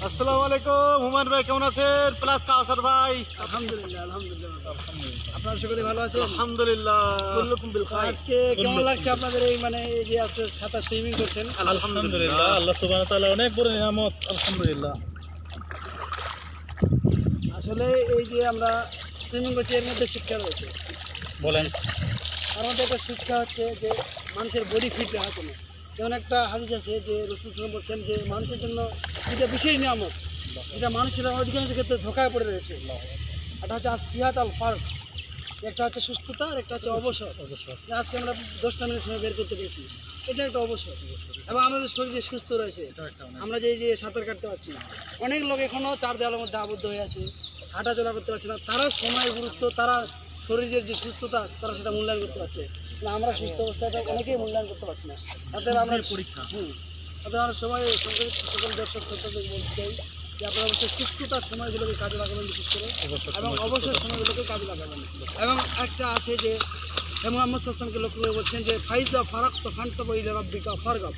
আসসালামু আলাইকুম হুমায়ুন ভাই, কেমন আছেন? প্লাস কাউসার ভাই, আলহামদুলিল্লাহ আলহামদুলিল্লাহ আপনার আশা করি ভালো আছেন? আলহামদুলিল্লাহ। আজকে কেমন লাগছে আপনাদের এই মানে এই যে আছে সাঁতার সুইমিং করছেন? আলহামদুলিল্লাহ, আল্লাহ সুবহানাহু ওয়া তাআলা অনেক বড় নিয়ামত, আলহামদুলিল্লাহ। আসলে এই যে আমরা সুইমিং করছি এর মধ্যে শিক্ষা রয়েছে। বলেন। তার মধ্যে একটা শিক্ষা হচ্ছে যে মানুষের বডি ফিট রাখা কোনো যেমন একটা হাদিস আছে যে রাসূল সাল্লাল্লাহু আলাইহি ওয়াসাল্লাম বলছেন যে মানুষের জন্য এটা বিশেষ নিয়ামত, এটা মানুষের অধিকাংশ ক্ষেত্রে ধোকায় পড়ে রয়েছে। এটা হচ্ছে সিহাত আল ফার্ক, একটা হচ্ছে সুস্থতা আর একটা হচ্ছে অবসর। আজকে আমরা 10টা মিনিট সময় বের করতে পেরেছি, এটা একটা অবসর। এবং আমাদের শরীর যে সুস্থ রয়েছে, আমরা যে সাঁতার কাটতে পারছি। অনেক লোক এখনও চার দেওয়ালের মধ্যে আবদ্ধ হয়ে আছে, হাঁটাচলা করতে পারছে না। তারা সময়ের গুরুত্ব, তারা শরীরের যে সুস্থতা, তারা সেটা মূল্যায়ন করতে পারছে না। আমরা সুস্থ অবস্থাটা অনেকেই মূল্যায়ন করতে পারছি না। তাদের আমরা পরীক্ষা তাদের আমরা সবাই সকল দর্শক শ্রোতাদের বলতে চাই যে আপনারা অবশ্যই সুস্থতার সময়গুলোকে কাজে লাগাবেন বিশেষ করে, এবং অবসর সময়গুলোকে কাজে লাগাবেন। এবং একটা আছে যে মুহাম্মদ সাল্লাল্লাহু আলাইহি ওয়াসাল্লামকে লক্ষ্য করে বলছেন যে ফাইজা ফারাক্ত ফানসাবু ইলা রাব্বিকা ফারগাব,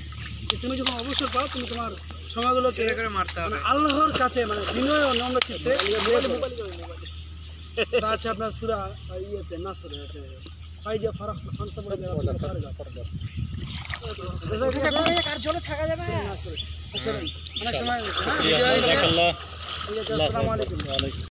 যে তুমি যখন অবসর পাও তুমি তোমার সময়গুলোকে মানে আল্লাহর কাছে মানে বিনয় ও নম্র চিত্তে এটা আছে আপনার সূরা ইয়েতে নাসরে আছে ফাইজা ফারাক্ত ফানসাবু ইলা রাব্বিকা ফারগাব। আর জলে থাকা যাবে না নাসরে। আচ্ছা অনেক সময়। জাযাকাল্লাহ। আসসালামু আলাইকুম।